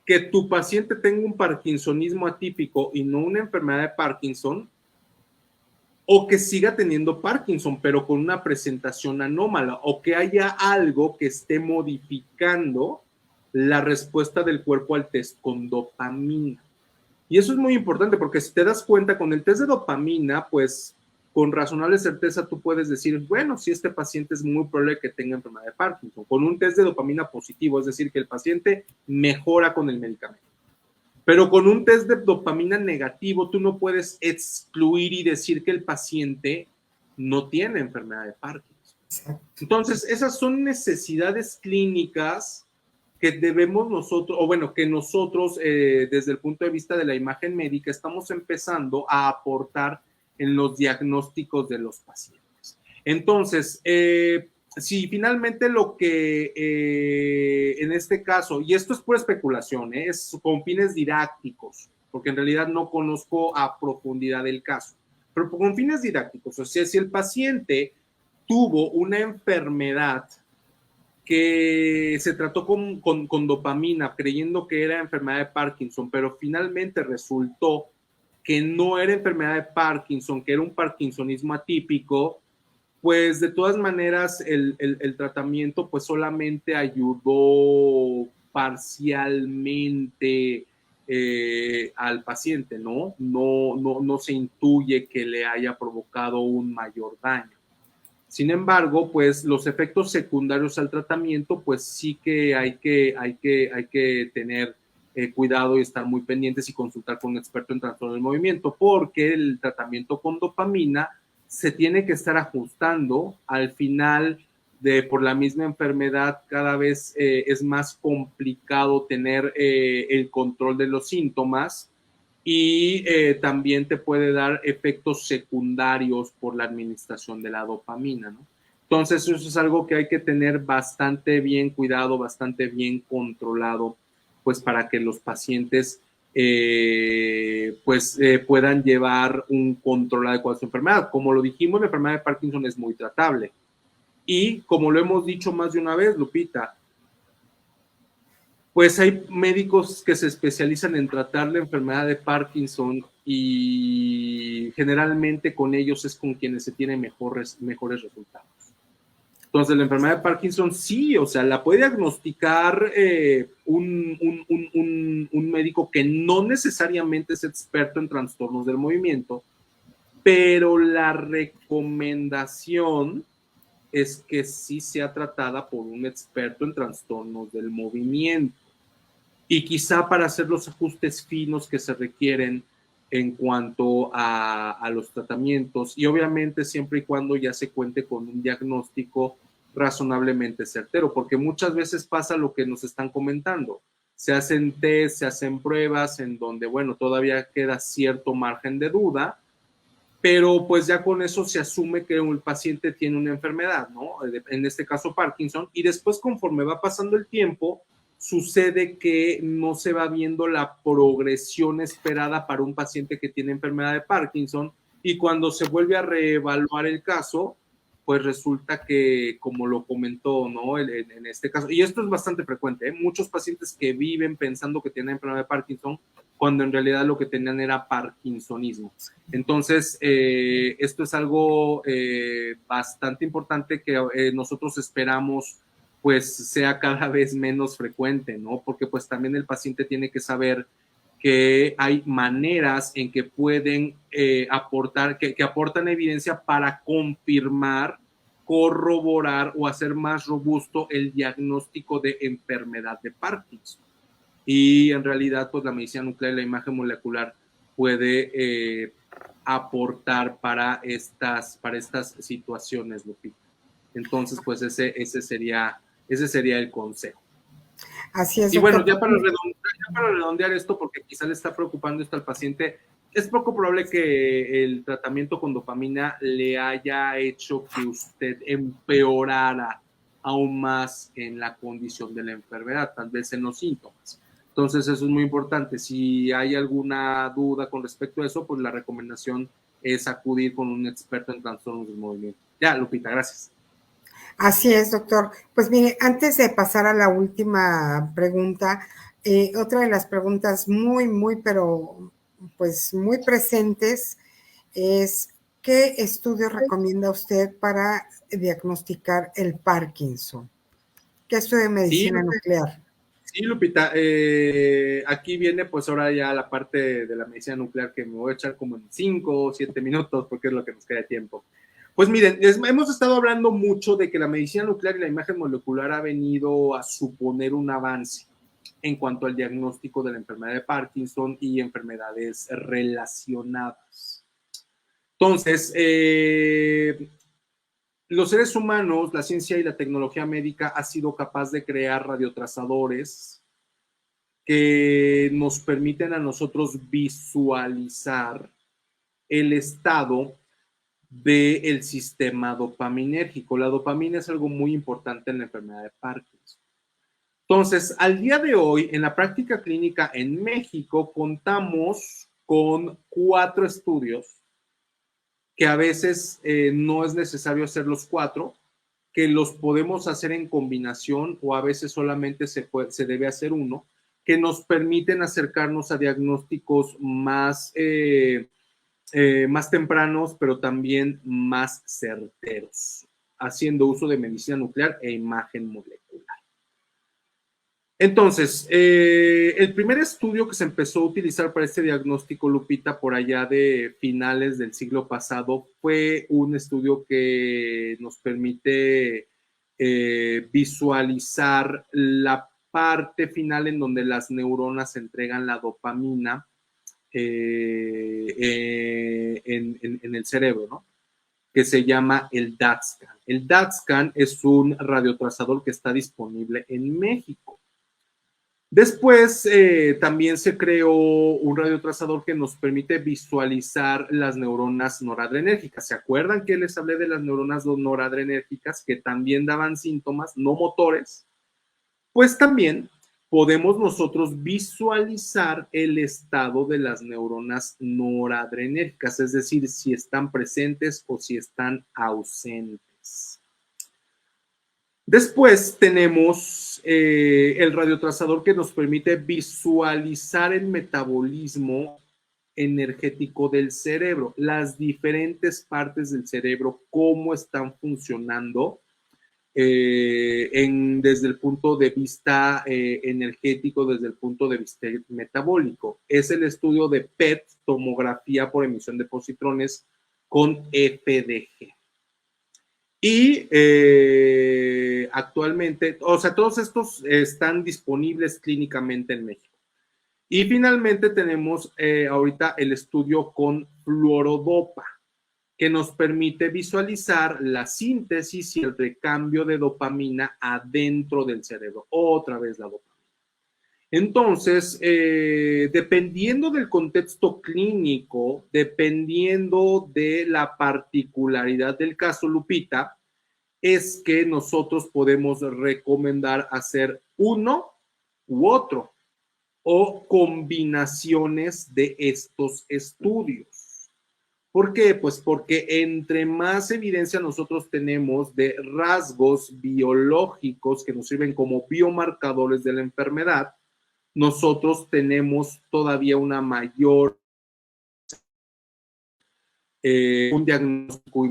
Que tu paciente tenga un parkinsonismo atípico y no una enfermedad de Parkinson, o que siga teniendo Parkinson, pero con una presentación anómala, o que haya algo que esté modificando la respuesta del cuerpo al test con dopamina. Y eso es muy importante porque si te das cuenta con el test de dopamina, pues con razonable certeza tú puedes decir, bueno, si este paciente es muy probable que tenga enfermedad de Parkinson, con un test de dopamina positivo, es decir, que el paciente mejora con el medicamento. Pero con un test de dopamina negativo, tú no puedes excluir y decir que el paciente no tiene enfermedad de Parkinson. Entonces, esas son necesidades clínicas que debemos nosotros, o bueno, que nosotros desde el punto de vista de la imagen médica estamos empezando a aportar en los diagnósticos de los pacientes. Entonces, si finalmente lo que en este caso, y esto es pura especulación, es con fines didácticos, porque en realidad no conozco a profundidad el caso, pero con fines didácticos, o sea, si el paciente tuvo una enfermedad que se trató con dopamina creyendo que era enfermedad de Parkinson, pero finalmente resultó que no era enfermedad de Parkinson, que era un parkinsonismo atípico, pues de todas maneras el tratamiento pues solamente ayudó parcialmente al paciente, ¿no? No se intuye que le haya provocado un mayor daño. Sin embargo, pues los efectos secundarios al tratamiento, pues sí que hay que tener cuidado y estar muy pendientes y consultar con un experto en trastorno del movimiento, porque el tratamiento con dopamina se tiene que estar ajustando al final por la misma enfermedad cada vez es más complicado tener el control de los síntomas y también te puede dar efectos secundarios por la administración de la dopamina, ¿no? Entonces eso es algo que hay que tener bastante bien cuidado, bastante bien controlado, pues para que los pacientes puedan llevar un control adecuado de su enfermedad. Como lo dijimos, la enfermedad de Parkinson es muy tratable. Y como lo hemos dicho más de una vez, Lupita, pues hay médicos que se especializan en tratar la enfermedad de Parkinson y generalmente con ellos es con quienes se tienen mejores resultados. Entonces, la enfermedad de Parkinson sí, o sea, la puede diagnosticar un médico que no necesariamente es experto en trastornos del movimiento, pero la recomendación es que sí sea tratada por un experto en trastornos del movimiento y quizá para hacer los ajustes finos que se requieren en cuanto a los tratamientos y obviamente siempre y cuando ya se cuente con un diagnóstico razonablemente certero, porque muchas veces pasa lo que nos están comentando. Se hacen test, se hacen pruebas en donde, bueno, todavía queda cierto margen de duda, pero pues ya con eso se asume que el paciente tiene una enfermedad, ¿no? En este caso Parkinson, y después conforme va pasando el tiempo, sucede que no se va viendo la progresión esperada para un paciente que tiene enfermedad de Parkinson, y cuando se vuelve a reevaluar el caso, pues resulta que, como lo comentó, ¿no? En este caso, y esto es bastante frecuente, ¿eh? Muchos pacientes que viven pensando que tienen enfermedad de Parkinson, cuando en realidad lo que tenían era parkinsonismo. Entonces, esto es algo bastante importante que nosotros esperamos pues sea cada vez menos frecuente, ¿no? Porque pues también el paciente tiene que saber que hay maneras en que pueden aportar, que aportan evidencia para confirmar, corroborar o hacer más robusto el diagnóstico de enfermedad de Parkinson. Y en realidad, pues la medicina nuclear y la imagen molecular puede aportar para estas situaciones, Lupita. Entonces, pues ese sería el consejo. Así es, Y bueno, doctor. ya para redondear esto, porque quizá le está preocupando esto al paciente, es poco probable que el tratamiento con dopamina le haya hecho que usted empeorara aún más en la condición de la enfermedad, tal vez en los síntomas. Entonces, eso es muy importante. Si hay alguna duda con respecto a eso, pues la recomendación es acudir con un experto en trastornos del movimiento. Ya, Lupita, gracias. Así es, doctor. Pues mire, antes de pasar a la última pregunta, otra de las preguntas pero pues muy presentes es, ¿qué estudio recomienda usted para diagnosticar el Parkinson? ¿Qué estudio de Sí, medicina nuclear? sí, Lupita, aquí viene pues ahora ya la parte de la medicina nuclear que me voy a echar como en 5 o 7 minutos porque es lo que nos queda de tiempo. Pues miren, hemos estado hablando mucho de que la medicina nuclear y la imagen molecular ha venido a suponer un avance en cuanto al diagnóstico de la enfermedad de Parkinson y enfermedades relacionadas. Entonces, los seres humanos, la ciencia y la tecnología médica ha sido capaz de crear radiotrazadores que nos permiten a nosotros visualizar el estado del sistema dopaminérgico. La dopamina es algo muy importante en la enfermedad de Parkinson. Entonces, al día de hoy, en la práctica clínica en México, contamos con 4 estudios que a veces no es necesario hacer los 4, que los podemos hacer en combinación o a veces solamente se debe hacer uno, que nos permiten acercarnos a diagnósticos más tempranos, pero también más certeros, haciendo uso de medicina nuclear e imagen molecular. Entonces, el primer estudio que se empezó a utilizar para este diagnóstico, Lupita, por allá de finales del siglo pasado, fue un estudio que nos permite visualizar la parte final en donde las neuronas entregan la dopamina en el cerebro, ¿no? que se llama el DaTscan. El DaTscan es un radiotrazador que está disponible en México. Después también se creó un radiotrazador que nos permite visualizar las neuronas noradrenérgicas. ¿Se acuerdan que les hablé de las neuronas noradrenérgicas que también daban síntomas no motores? Pues también podemos nosotros visualizar el estado de las neuronas noradrenérgicas, es decir, si están presentes o si están ausentes. Después tenemos el radiotrazador que nos permite visualizar el metabolismo energético del cerebro, las diferentes partes del cerebro, cómo están funcionando desde el punto de vista energético, desde el punto de vista metabólico. Es el estudio de PET, tomografía por emisión de positrones con FDG. Y actualmente, o sea, todos estos están disponibles clínicamente en México. Y finalmente tenemos ahorita el estudio con fluorodopa, que nos permite visualizar la síntesis y el recambio de dopamina adentro del cerebro. Otra vez la dopamina. Entonces, dependiendo del contexto clínico, dependiendo de la particularidad del caso, Lupita, es que nosotros podemos recomendar hacer uno u otro o combinaciones de estos estudios. ¿Por qué? Pues porque entre más evidencia nosotros tenemos de rasgos biológicos que nos sirven como biomarcadores de la enfermedad, nosotros tenemos todavía una mayor, un diagnóstico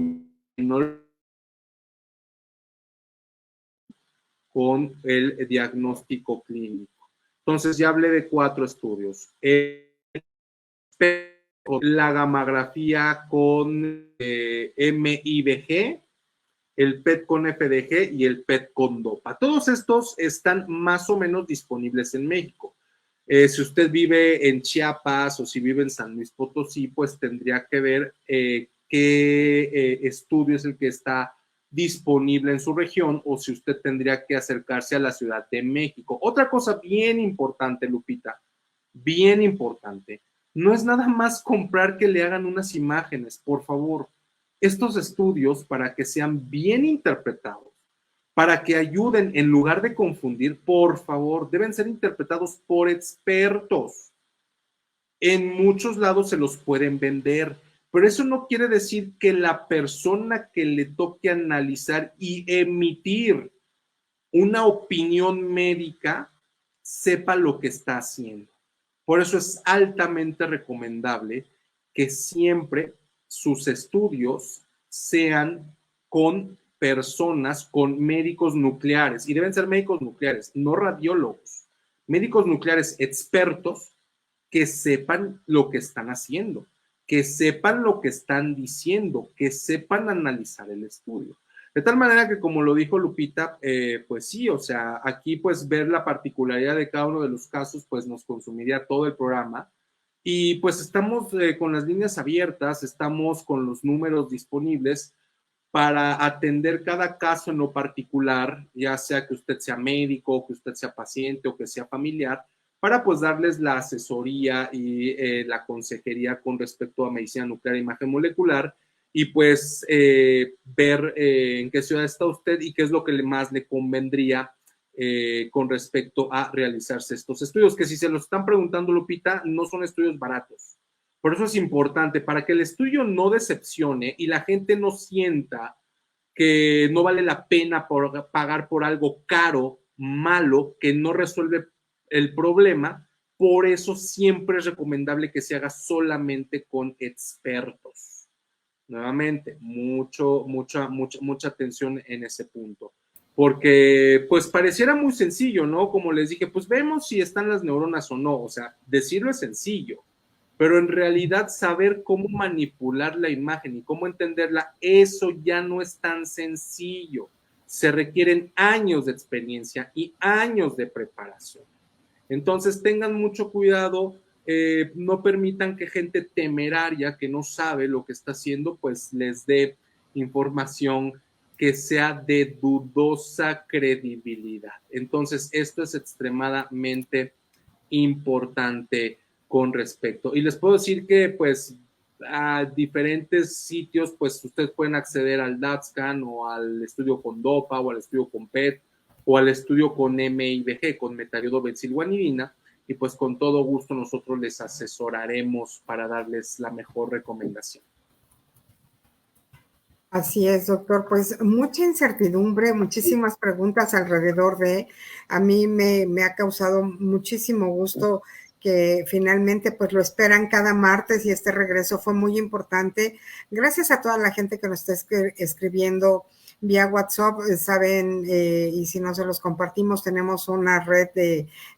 con el diagnóstico clínico. Entonces ya hablé de 4 estudios. La gammagrafía con MIBG, el PET con FDG y el PET con DOPA. Todos estos están más o menos disponibles en México. Si usted vive en Chiapas o si vive en San Luis Potosí, pues tendría que ver qué estudio es el que está disponible en su región o si usted tendría que acercarse a la Ciudad de México. Otra cosa bien importante, Lupita, bien importante, no es nada más comprar que le hagan unas imágenes, por favor. Estos estudios, para que sean bien interpretados, para que ayuden en lugar de confundir, por favor, deben ser interpretados por expertos. En muchos lados se los pueden vender, pero eso no quiere decir que la persona que le toque analizar y emitir una opinión médica sepa lo que está haciendo. Por eso es altamente recomendable que siempre sus estudios sean con personas, con médicos nucleares, y deben ser médicos nucleares, no radiólogos, médicos nucleares expertos que sepan lo que están haciendo, que sepan lo que están diciendo, que sepan analizar el estudio. De tal manera que, como lo dijo Lupita, pues sí, o sea, aquí pues ver la particularidad de cada uno de los casos, pues nos consumiría todo el programa. Y pues estamos con las líneas abiertas, estamos con los números disponibles para atender cada caso en lo particular, ya sea que usted sea médico, que usted sea paciente o que sea familiar, para pues darles la asesoría y la consejería con respecto a medicina nuclear e imagen molecular y pues ver en qué ciudad está usted y qué es lo que más le convendría con respecto a realizarse estos estudios, que si se lo están preguntando, Lupita, no son estudios baratos. Por eso es importante, para que el estudio no decepcione y la gente no sienta que no vale la pena pagar por algo caro, malo, que no resuelve el problema. Por eso siempre es recomendable que se haga solamente con expertos. Nuevamente, mucha atención en ese punto. Porque, pues, pareciera muy sencillo, ¿no? Como les dije, pues vemos si están las neuronas o no. O sea, decirlo es sencillo, pero en realidad saber cómo manipular la imagen y cómo entenderla, eso ya no es tan sencillo. Se requieren años de experiencia y años de preparación. Entonces tengan mucho cuidado, no permitan que gente temeraria que no sabe lo que está haciendo, pues les dé información que sea de dudosa credibilidad. Entonces, esto es extremadamente importante con respecto. Y les puedo decir que, pues, a diferentes sitios, pues, ustedes pueden acceder al DATSCAN o al estudio con DOPA o al estudio con PET o al estudio con MIBG, con metariodobensilguanidina, y pues con todo gusto nosotros les asesoraremos para darles la mejor recomendación. Así es, doctor. Pues mucha incertidumbre, muchísimas preguntas alrededor de, a mí me ha causado muchísimo gusto que finalmente pues lo esperan cada martes y este regreso fue muy importante. Gracias a toda la gente que nos está escribiendo vía WhatsApp, saben, y si no se los compartimos, tenemos una red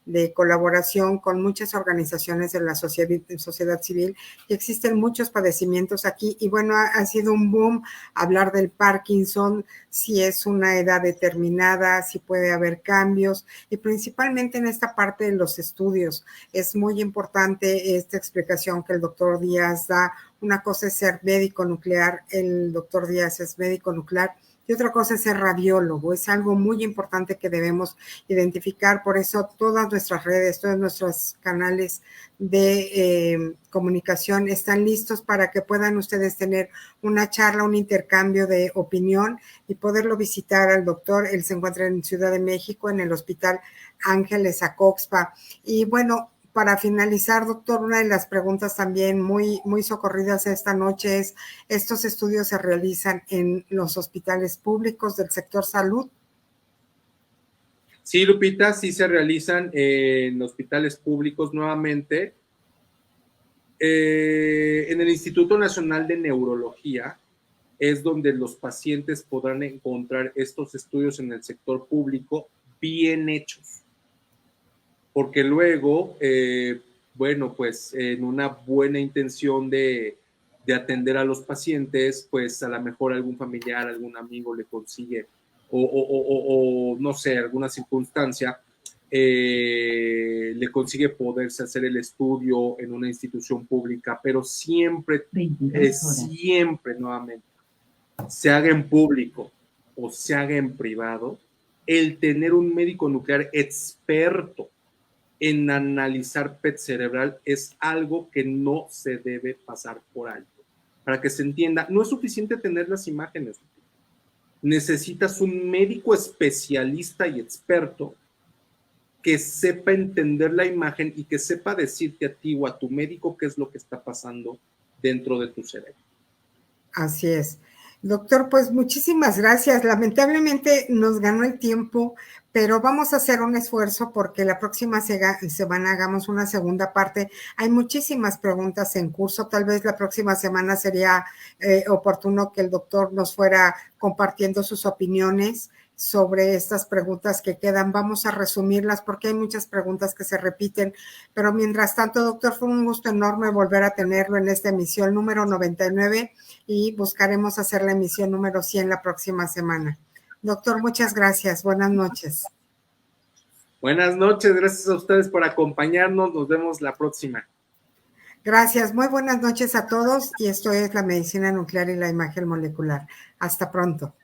de colaboración con muchas organizaciones de la sociedad civil y existen muchos padecimientos aquí y bueno, ha sido un boom hablar del Parkinson, si es una edad determinada, si puede haber cambios y principalmente en esta parte de los estudios. Es muy importante esta explicación que el doctor Díaz da. Una cosa es ser médico nuclear, el doctor Díaz es médico nuclear, y otra cosa es ser radiólogo. Es algo muy importante que debemos identificar. Por eso todas nuestras redes, todos nuestros canales de comunicación están listos para que puedan ustedes tener una charla, un intercambio de opinión y poderlo visitar al doctor. Él se encuentra en Ciudad de México, en el Hospital Ángeles Acoxpa. Y bueno, para finalizar, doctor, una de las preguntas también muy socorridas esta noche es, ¿estos estudios se realizan en los hospitales públicos del sector salud? Sí, Lupita, sí se realizan en hospitales públicos nuevamente. En el Instituto Nacional de Neurología es donde los pacientes podrán encontrar estos estudios en el sector público bien hechos. Porque luego, bueno, pues en una buena intención de atender a los pacientes, pues a lo mejor algún familiar, algún amigo le consigue, o no sé, alguna circunstancia, le consigue poderse hacer el estudio en una institución pública, pero siempre, siempre nuevamente, se haga en público o se haga en privado, el tener un médico nuclear experto en analizar PET cerebral es algo que no se debe pasar por alto. Para que se entienda, no es suficiente tener las imágenes. Necesitas un médico especialista y experto que sepa entender la imagen y que sepa decirte a ti o a tu médico qué es lo que está pasando dentro de tu cerebro. Así es. Doctor, pues muchísimas gracias. Lamentablemente nos ganó el tiempo, pero vamos a hacer un esfuerzo porque la próxima semana hagamos una segunda parte. Hay muchísimas preguntas en curso. Tal vez la próxima semana sería oportuno que el doctor nos fuera compartiendo sus opiniones sobre estas preguntas que quedan. Vamos a resumirlas porque hay muchas preguntas que se repiten, pero mientras tanto, doctor, fue un gusto enorme volver a tenerlo en esta emisión número 99 y buscaremos hacer la emisión número 100 la próxima semana. Doctor, muchas gracias. Buenas noches. Buenas noches, gracias a ustedes por acompañarnos. Nos vemos la próxima. Gracias, muy buenas noches a todos y esto es la medicina nuclear y la imagen molecular. Hasta pronto.